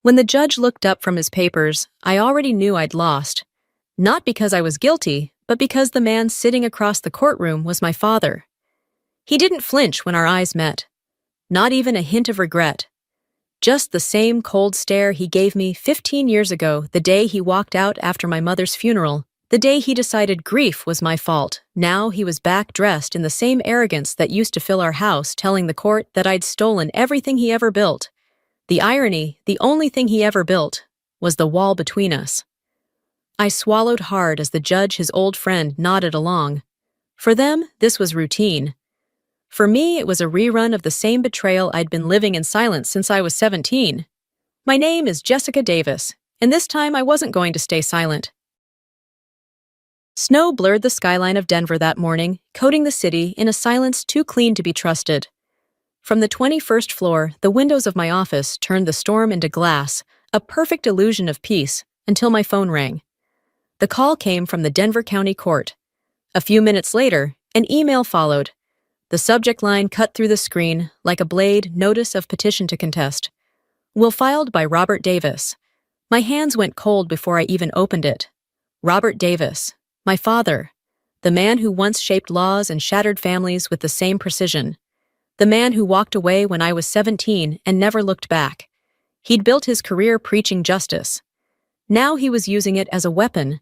When the judge looked up from his papers, I already knew I'd lost. Not because I was guilty, but because the man sitting across the courtroom was my father. He didn't flinch when our eyes met. Not even a hint of regret. Just the same cold stare he gave me 15 years ago, the day he walked out after my mother's funeral, the day he decided grief was my fault. Now he was back dressed in the same arrogance that used to fill our house, telling the court that I'd stolen everything he ever built. The irony, the only thing he ever built, was the wall between us. I swallowed hard as the judge, his old friend, nodded along. For them, this was routine. For me, it was a rerun of the same betrayal I'd been living in silence since I was 17. My name is Jessica Davis, and this time I wasn't going to stay silent. Snow blurred the skyline of Denver that morning, coating the city in a silence too clean to be trusted. From the 21st floor, the windows of my office turned the storm into glass, a perfect illusion of peace, until my phone rang. The call came from the Denver County Court. A few minutes later, an email followed. The subject line cut through the screen like a blade, notice of petition to contest. Will filed by Robert Davis. My hands went cold before I even opened it. Robert Davis, my father, the man who once shaped laws and shattered families with the same precision. The man who walked away when I was 17 and never looked back. He'd built his career preaching justice. Now he was using it as a weapon.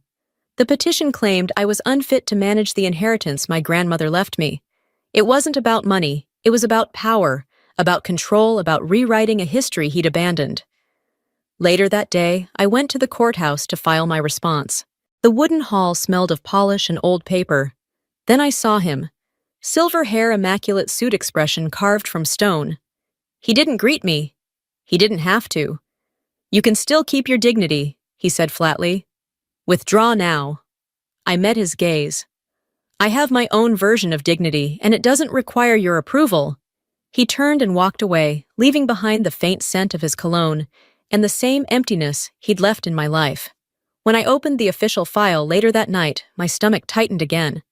The petition claimed I was unfit to manage the inheritance my grandmother left me. It wasn't about money, it was about power, about control, about rewriting a history he'd abandoned. Later that day, I went to the courthouse to file my response. The wooden hall smelled of polish and old paper. Then I saw him. Silver hair, immaculate suit, expression carved from stone. He didn't greet me. He didn't have to. You can still keep your dignity, he said flatly. Withdraw now. I met his gaze. I have my own version of dignity, and it doesn't require your approval. He turned and walked away, leaving behind the faint scent of his cologne and the same emptiness he'd left in my life. When I opened the official file later that night, my stomach tightened again.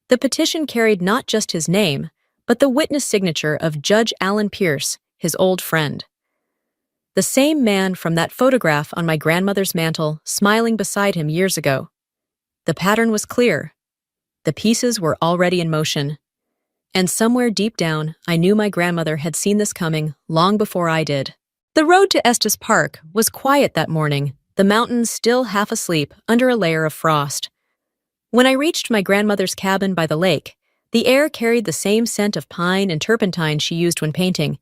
The petition carried not just his name, but the witness signature of Judge Alan Pierce, his old friend. The same man from that photograph on my grandmother's mantel, smiling beside him years ago. The pattern was clear. The pieces were already in motion. And somewhere deep down, I knew my grandmother had seen this coming long before I did. The road to Estes Park was quiet that morning, the mountains still half asleep under a layer of frost. When I reached my grandmother's cabin by the lake, the air carried the same scent of pine and turpentine she used when painting.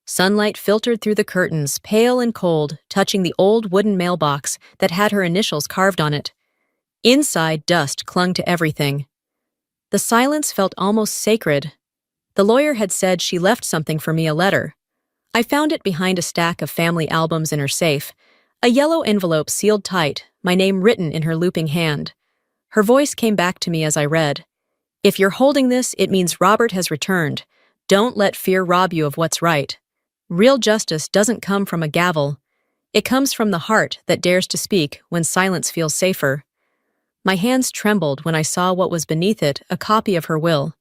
Sunlight filtered through the curtains, pale and cold, touching the old wooden mailbox that had her initials carved on it. Inside, dust clung to everything. The silence felt almost sacred. The lawyer had said she left something for me, a letter. I found it behind a stack of family albums in her safe, a yellow envelope sealed tight, my name written in her looping hand. Her voice came back to me as I read. If you're holding this, it means Robert has returned. Don't let fear rob you of what's right. Real justice doesn't come from a gavel. It comes from the heart that dares to speak when silence feels safer. My hands trembled when I saw what was beneath it, a copy of her will.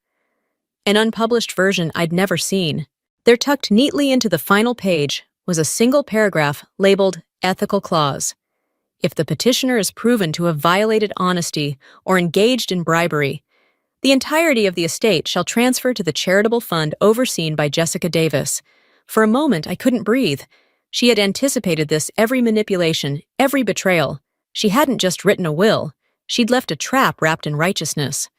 An unpublished version I'd never seen. There, tucked neatly into the final page, was a single paragraph labeled Ethical Clause. If the petitioner is proven to have violated honesty or engaged in bribery, the entirety of the estate shall transfer to the charitable fund overseen by Jessica Davis. For a moment, I couldn't breathe. She had anticipated this, every manipulation, every betrayal. She hadn't just written a will. She'd left a trap wrapped in righteousness.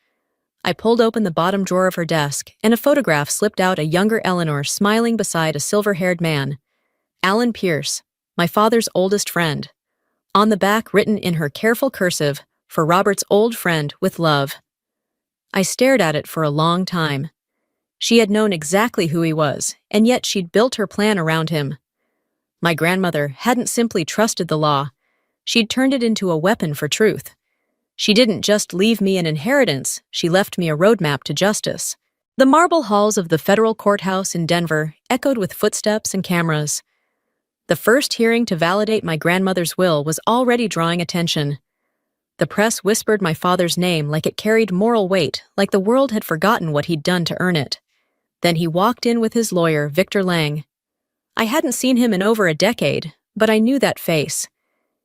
I pulled open the bottom drawer of her desk, and a photograph slipped out, a younger Eleanor smiling beside a silver-haired man. Alan Pierce, my father's oldest friend. On the back, written in her careful cursive, for Robert's old friend with love. I stared at it for a long time. She had known exactly who he was, and yet she'd built her plan around him. My grandmother hadn't simply trusted the law. She'd turned it into a weapon for truth. She didn't just leave me an inheritance, she left me a roadmap to justice. The marble halls of the federal courthouse in Denver echoed with footsteps and cameras. The first hearing to validate my grandmother's will was already drawing attention. The press whispered my father's name like it carried moral weight, like the world had forgotten what he'd done to earn it. Then he walked in with his lawyer, Victor Lang. I hadn't seen him in over a decade, but I knew that face.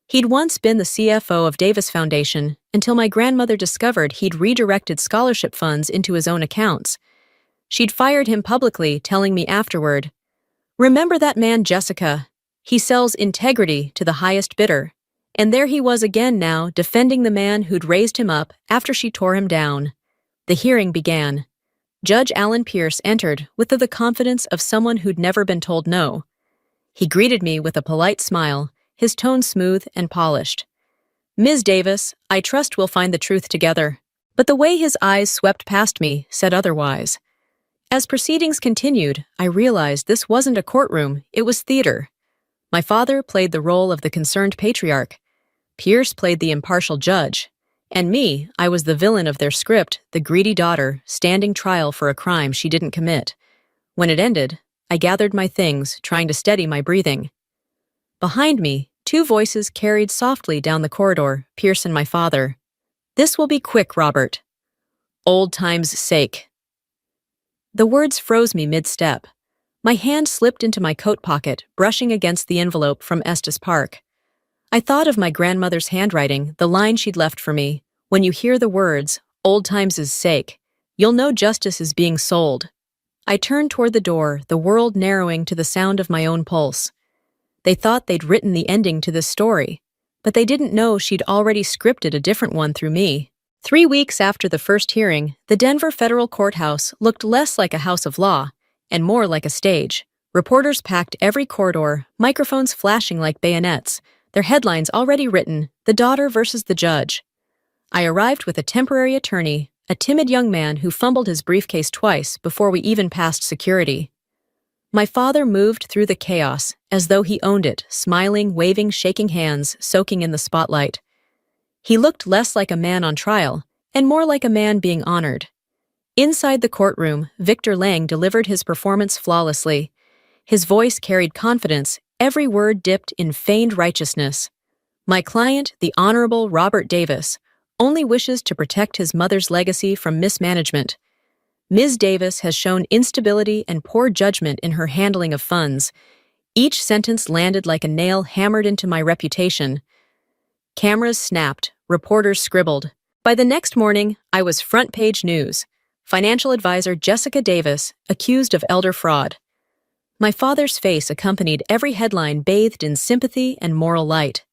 He'd once been the CFO of Davis Foundation until my grandmother discovered he'd redirected scholarship funds into his own accounts. She'd fired him publicly, telling me afterward, "Remember that man, Jessica? He sells integrity to the highest bidder." And there he was again now, defending the man who'd raised him up after she tore him down. The hearing began. Judge Alan Pierce entered with the confidence of someone who'd never been told no. He greeted me with a polite smile, his tone smooth and polished. "Ms. Davis, I trust we'll find the truth together." But the way his eyes swept past me said otherwise. As proceedings continued, I realized this wasn't a courtroom, it was theater. My father played the role of the concerned patriarch. Pierce played the impartial judge. And me, I was the villain of their script, the greedy daughter, standing trial for a crime she didn't commit. When it ended, I gathered my things, trying to steady my breathing. Behind me, two voices carried softly down the corridor, Pierce and my father. "This will be quick, Robert. Old time's sake." The words froze me mid-step. My hand slipped into my coat pocket, brushing against the envelope from Estes Park. I thought of my grandmother's handwriting, the line she'd left for me. "When you hear the words, 'old times' sake,' you'll know justice is being sold." I turned toward the door, the world narrowing to the sound of my own pulse. They thought they'd written the ending to this story, but they didn't know she'd already scripted a different one through me. 3 weeks after the first hearing, the Denver federal courthouse looked less like a house of law and more like a stage. Reporters packed every corridor, microphones flashing like bayonets, their headlines already written, "The Daughter versus the Judge." I arrived with a temporary attorney, a timid young man who fumbled his briefcase twice before we even passed security. My father moved through the chaos as though he owned it, smiling, waving, shaking hands, soaking in the spotlight. He looked less like a man on trial and more like a man being honored. Inside the courtroom, Victor Lang delivered his performance flawlessly. His voice carried confidence, every word dipped in feigned righteousness. My client, the Honorable Robert Davis, only wishes to protect his mother's legacy from mismanagement. Ms. Davis has shown instability and poor judgment in her handling of funds. Each sentence landed like a nail hammered into my reputation. Cameras snapped, reporters scribbled. By the next morning, I was front-page news. Financial advisor Jessica Davis, accused of elder fraud. My father's face accompanied every headline bathed in sympathy and moral light.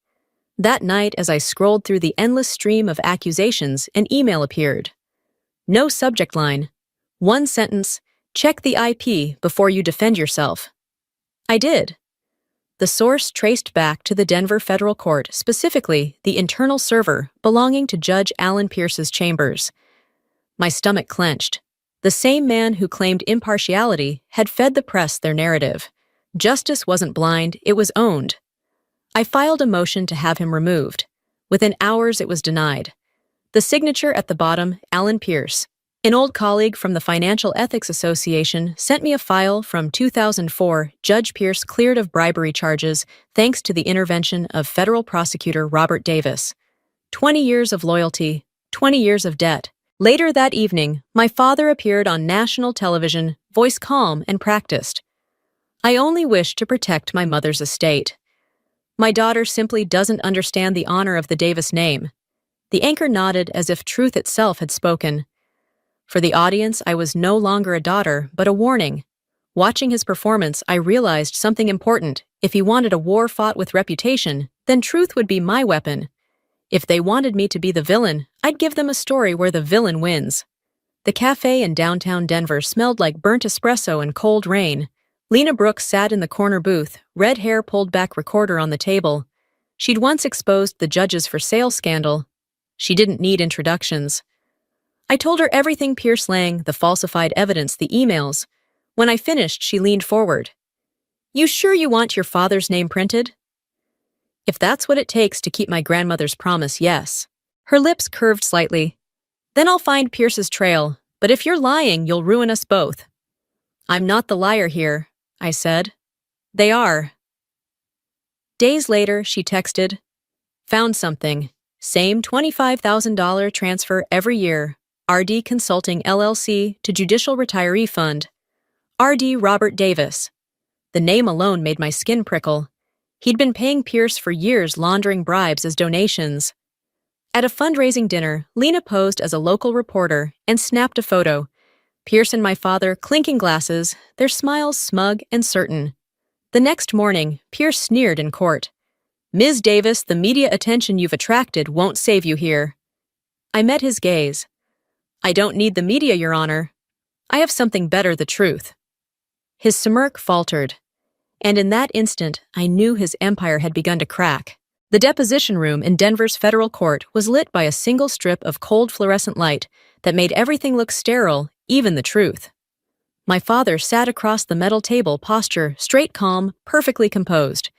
That night, as I scrolled through the endless stream of accusations, an email appeared. No subject line. One sentence, "Check the IP before you defend yourself." I did. The source traced back to the Denver Federal Court, specifically the internal server belonging to Judge Alan Pierce's chambers. My stomach clenched. The same man who claimed impartiality had fed the press their narrative. Justice wasn't blind, it was owned. I filed a motion to have him removed. Within hours, it was denied. The signature at the bottom, Alan Pierce. An old colleague from the Financial Ethics Association sent me a file from 2004. Judge Pierce cleared of bribery charges thanks to the intervention of federal prosecutor Robert Davis. 20 years of loyalty, 20 years of debt. Later that evening, my father appeared on national television, voice calm and practiced. "I only wish to protect my mother's estate. My daughter simply doesn't understand the honor of the Davis name." The anchor nodded as if truth itself had spoken. For the audience, I was no longer a daughter, but a warning. Watching his performance, I realized something important. If he wanted a war fought with reputation, then truth would be my weapon. If they wanted me to be the villain, I'd give them a story where the villain wins. The cafe in downtown Denver smelled like burnt espresso and cold rain. Lena Brooks sat in the corner booth, red hair pulled back, recorder on the table. She'd once exposed the judges for sale scandal. She didn't need introductions. I told her everything, Pierce Lang, the falsified evidence, the emails. When I finished, she leaned forward. "You sure you want your father's name printed?" "If that's what it takes to keep my grandmother's promise, yes." Her lips curved slightly. "Then I'll find Pierce's trail, but if you're lying, you'll ruin us both." "I'm not the liar here," I said. "They are." Days later, she texted, "Found something. Same $25,000 transfer every year. RD Consulting LLC to Judicial Retiree Fund. RD Robert Davis." The name alone made my skin prickle. He'd been paying Pierce for years, laundering bribes as donations. At a fundraising dinner, Lena posed as a local reporter and snapped a photo. Pierce and my father clinking glasses, their smiles smug and certain. The next morning, Pierce sneered in court. "Ms. Davis, the media attention you've attracted won't save you here." I met his gaze. "I don't need the media, Your Honor. I have something better, the truth." His smirk faltered, and in that instant, I knew his empire had begun to crack. The deposition room in Denver's federal court was lit by a single strip of cold fluorescent light that made everything look sterile, even the truth. My father sat across the metal table, posture straight, calm, perfectly composed.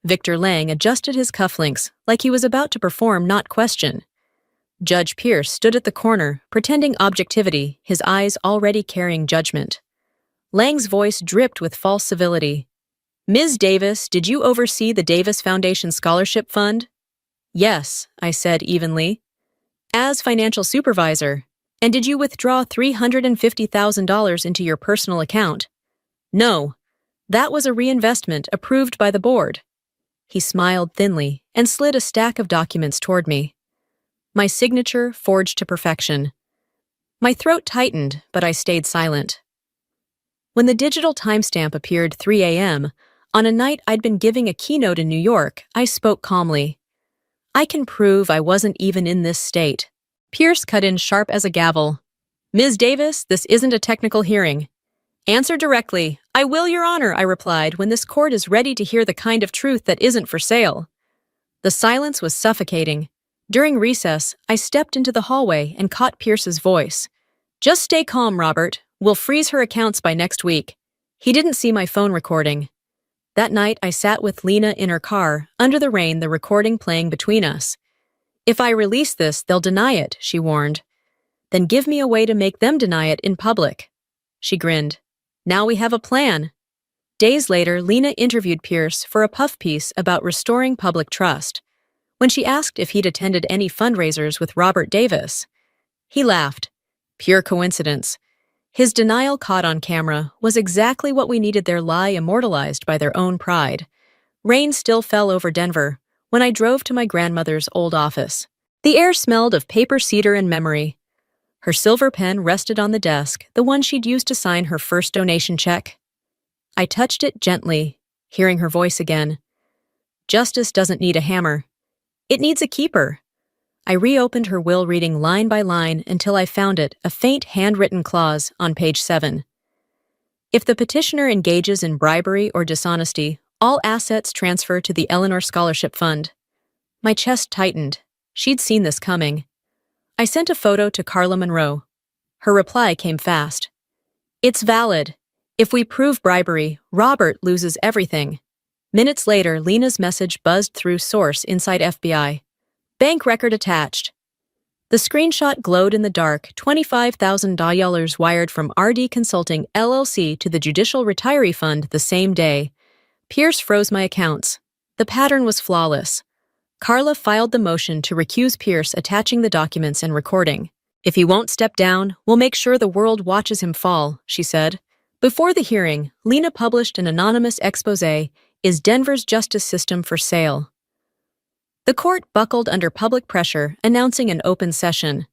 Victor Lang adjusted his cufflinks like he was about to perform, not question. Judge Pierce stood at the corner, pretending objectivity, his eyes already carrying judgment. Lang's voice dripped with false civility. "Ms. Davis, did you oversee the Davis Foundation Scholarship Fund?" "Yes," I said evenly. "As financial supervisor. And did you withdraw $350,000 into your personal account?" "No. That was a reinvestment approved by the board." He smiled thinly and slid a stack of documents toward me. My signature forged to perfection. My throat tightened, but I stayed silent. When the digital timestamp appeared 3 a.m., on a night I'd been giving a keynote in New York, I spoke calmly. "I can prove I wasn't even in this state." Pierce cut in sharp as a gavel. "Ms. Davis, this isn't a technical hearing." "Answer directly." "I will, Your Honor," I replied, "when this court is ready to hear the kind of truth that isn't for sale." The silence was suffocating. During recess, I stepped into the hallway and caught Pierce's voice. "Just stay calm, Robert. We'll freeze her accounts by next week." He didn't see my phone recording. That night, I sat with Lena in her car, under the rain, the recording playing between us. "If I release this, they'll deny it," she warned. "Then give me a way to make them deny it in public." She grinned. "Now we have a plan." Days later, Lena interviewed Pierce for a puff piece about restoring public trust. When she asked if he'd attended any fundraisers with Robert Davis, he laughed. Pure coincidence. His denial, caught on camera, was exactly what we needed, their lie immortalized by their own pride. Rain still fell over Denver when I drove to my grandmother's old office. The air smelled of paper, cedar, and memory. Her silver pen rested on the desk, the one she'd used to sign her first donation check. I touched it gently, hearing her voice again. "Justice doesn't need a hammer. It needs a keeper." I reopened her will, reading line by line until I found it, a faint handwritten clause on page 7. "If the petitioner engages in bribery or dishonesty, all assets transfer to the Eleanor Scholarship Fund." My chest tightened. She'd seen this coming. I sent a photo to Carla Monroe. Her reply came fast. "It's valid. If we prove bribery, Robert loses everything." Minutes later, Lena's message buzzed through source inside FBI. "Bank record attached." The screenshot glowed in the dark. $25,000 wired from RD Consulting LLC to the Judicial Retiree Fund the same day. Pierce froze my accounts. The pattern was flawless. Carla filed the motion to recuse Pierce, attaching the documents and recording. "If he won't step down, we'll make sure the world watches him fall," she said. Before the hearing, Lena published an anonymous exposé, "Is Denver's Justice System for Sale?" The court buckled under public pressure, announcing an open session.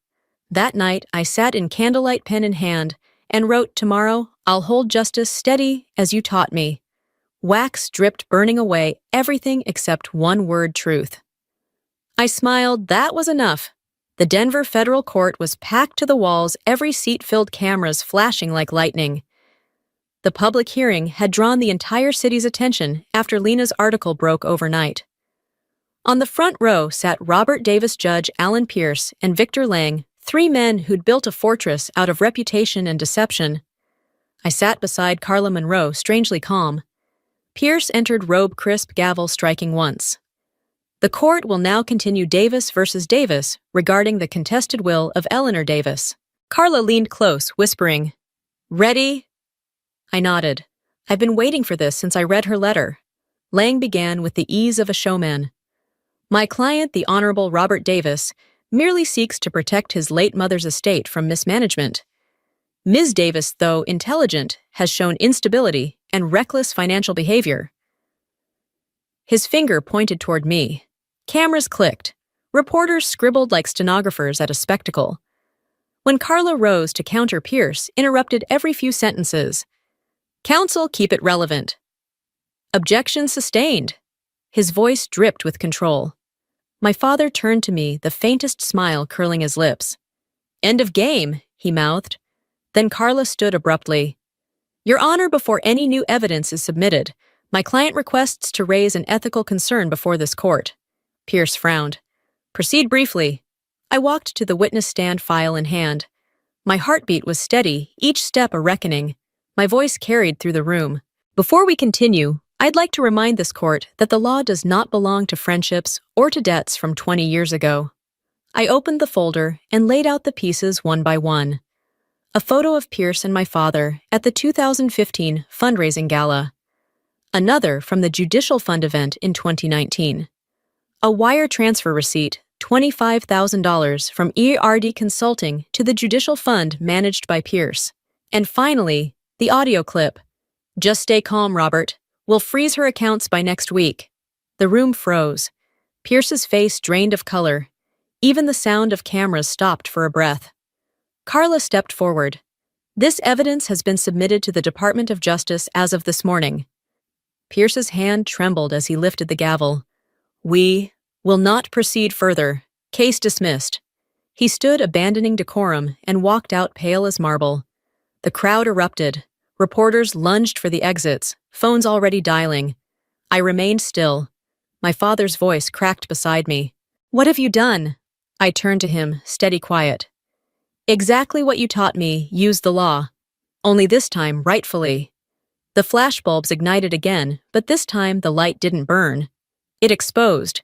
That night, I sat in candlelight, pen in hand, and wrote, "Tomorrow, I'll hold justice steady as you taught me." Wax dripped, burning away everything except one word: truth. I smiled. That was enough. The Denver federal court was packed to the walls, every seat filled, cameras flashing like lightning. The public hearing had drawn the entire city's attention after Lena's article broke overnight. On the front row sat Robert Davis, Judge Alan Pierce, and Victor Lang, 3 men who'd built a fortress out of reputation and deception. I sat beside Carla Monroe, strangely calm. Pierce entered, robe crisp, gavel striking once. "The court will now continue Davis versus Davis regarding the contested will of Eleanor Davis." Carla leaned close, whispering, "Ready?" I nodded. I've been waiting for this since I read her letter. Lang began with the ease of a showman. "My client, the Honorable Robert Davis, merely seeks to protect his late mother's estate from mismanagement. Ms. Davis, though intelligent, has shown instability and reckless financial behavior." His finger pointed toward me. Cameras clicked. Reporters scribbled like stenographers at a spectacle. When Carla rose to counter, Pierce interrupted every few sentences. "Counsel, keep it relevant." "Objection sustained." His voice dripped with control. My father turned to me, the faintest smile curling his lips. "End of game," he mouthed. Then Carla stood abruptly. "Your Honor, before any new evidence is submitted, my client requests to raise an ethical concern before this court." Pierce frowned. "Proceed briefly." I walked to the witness stand, file in hand. My heartbeat was steady, each step a reckoning. My voice carried through the room. "Before we continue, I'd like to remind this court that the law does not belong to friendships or to debts from 20 years ago." I opened the folder and laid out the pieces one by one. A photo of Pierce and my father at the 2015 fundraising gala. Another from the Judicial Fund event in 2019. A wire transfer receipt, $25,000 from ERD Consulting to the Judicial Fund managed by Pierce. And finally, the audio clip. "Just stay calm, Robert. We'll freeze her accounts by next week." The room froze. Pierce's face drained of color. Even the sound of cameras stopped for a breath. Carla stepped forward. "This evidence has been submitted to the Department of Justice as of this morning." Pierce's hand trembled as he lifted the gavel. "We will not proceed further. Case dismissed." He stood, abandoning decorum, and walked out pale as marble. The crowd erupted. Reporters lunged for the exits, phones already dialing. I remained still. My father's voice cracked beside me. "What have you done?" I turned to him, steady quiet. "Exactly what you taught me, use the law. Only this time, rightfully." The flashbulbs ignited again, but this time the light didn't burn. It exposed.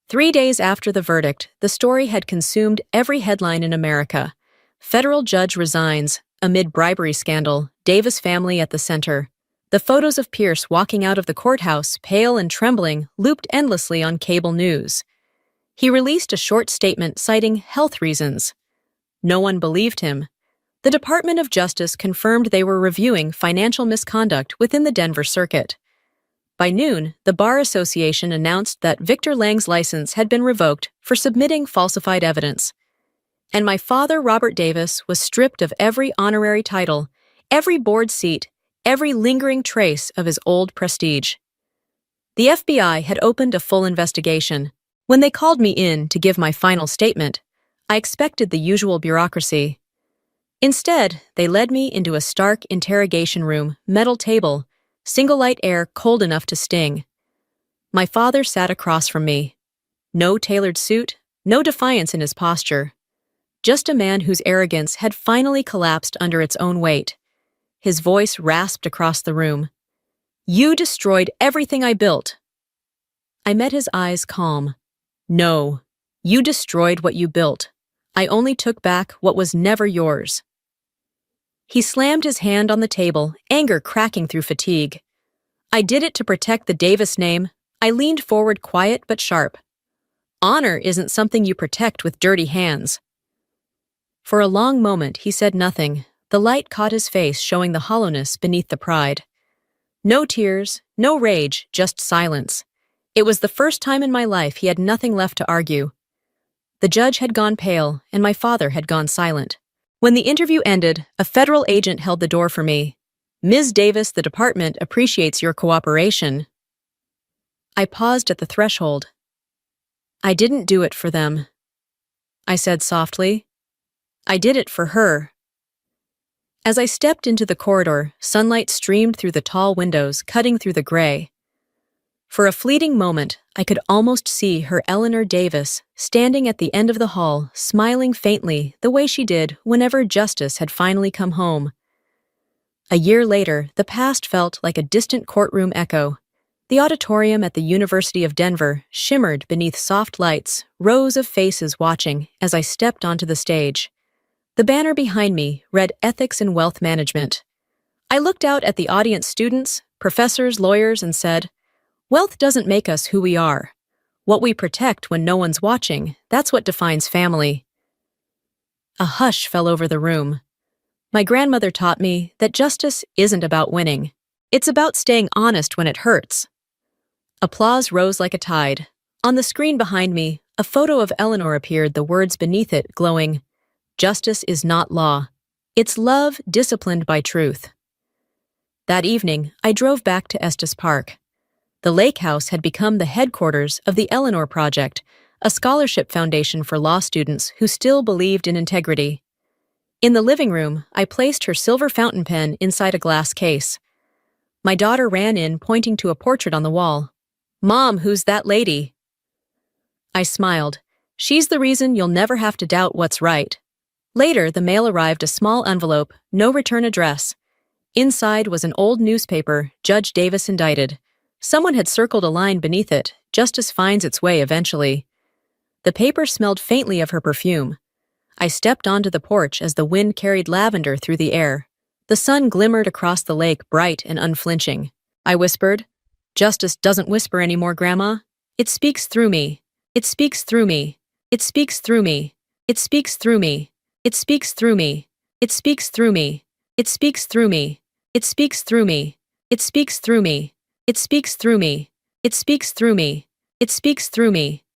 3 days after the verdict, the story had consumed every headline in America. Federal judge resigns, amid bribery scandal, Davis family at the center. The photos of Pierce walking out of the courthouse, pale and trembling, looped endlessly on cable news. He released a short statement citing health reasons. No one believed him. The Department of Justice confirmed they were reviewing financial misconduct within the Denver circuit. By noon, the Bar Association announced that Victor Lang's license had been revoked for submitting falsified evidence. And my father, Robert Davis, was stripped of every honorary title, every board seat, every lingering trace of his old prestige. The FBI had opened a full investigation. When they called me in to give my final statement, I expected the usual bureaucracy. Instead, they led me into a stark interrogation room, metal table, single light air cold enough to sting. My father sat across from me. No tailored suit, no defiance in his posture. Just a man whose arrogance had finally collapsed under its own weight. His voice rasped across the room. "You destroyed everything I built." I met his eyes calm. "No, you destroyed what you built. I only took back what was never yours." He slammed his hand on the table, anger cracking through fatigue. "I did it to protect the Davis name." I leaned forward, quiet but sharp. "Honor isn't something you protect with dirty hands." For a long moment he said nothing. The light caught his face, showing the hollowness beneath the pride. No tears, no rage, just silence. It was the first time in my life he had nothing left to argue. The judge had gone pale, and my father had gone silent. When the interview ended, a federal agent held the door for me. "Ms. Davis, the department appreciates your cooperation." I paused at the threshold. "I didn't do it for them," I said softly. "I did it for her." As I stepped into the corridor, sunlight streamed through the tall windows, cutting through the gray. For a fleeting moment, I could almost see her Eleanor Davis standing at the end of the hall, smiling faintly the way she did whenever justice had finally come home. A year later, the past felt like a distant courtroom echo. The auditorium at the University of Denver shimmered beneath soft lights, rows of faces watching as I stepped onto the stage. The banner behind me read Ethics in Wealth Management. I looked out at the audience, students, professors, lawyers, and said, "Wealth doesn't make us who we are. What we protect when no one's watching, that's what defines family." A hush fell over the room. My grandmother taught me that justice isn't about winning. It's about staying honest when it hurts. Applause rose like a tide. On the screen behind me, a photo of Eleanor appeared, the words beneath it glowing, "Justice is not law. It's love disciplined by truth." That evening, I drove back to Estes Park. The lake house had become the headquarters of the Eleanor Project, a scholarship foundation for law students who still believed in integrity. In the living room, I placed her silver fountain pen inside a glass case. My daughter ran in, pointing to a portrait on the wall. "Mom, who's that lady?" I smiled. "She's the reason you'll never have to doubt what's right." Later, the mail arrived, a small envelope, no return address. Inside was an old newspaper, "Judge Davis indicted." Someone had circled a line beneath it, "Justice finds its way eventually." The paper smelled faintly of her perfume. I stepped onto the porch as the wind carried lavender through the air. The sun glimmered across the lake, bright and unflinching. I whispered, "Justice doesn't whisper anymore, Grandma. It speaks through me. It speaks through me. It speaks through me. It speaks through me. It speaks through me. It speaks through me. It speaks through me. It speaks through me. It speaks through me. It speaks through me. It speaks through me. It speaks through me.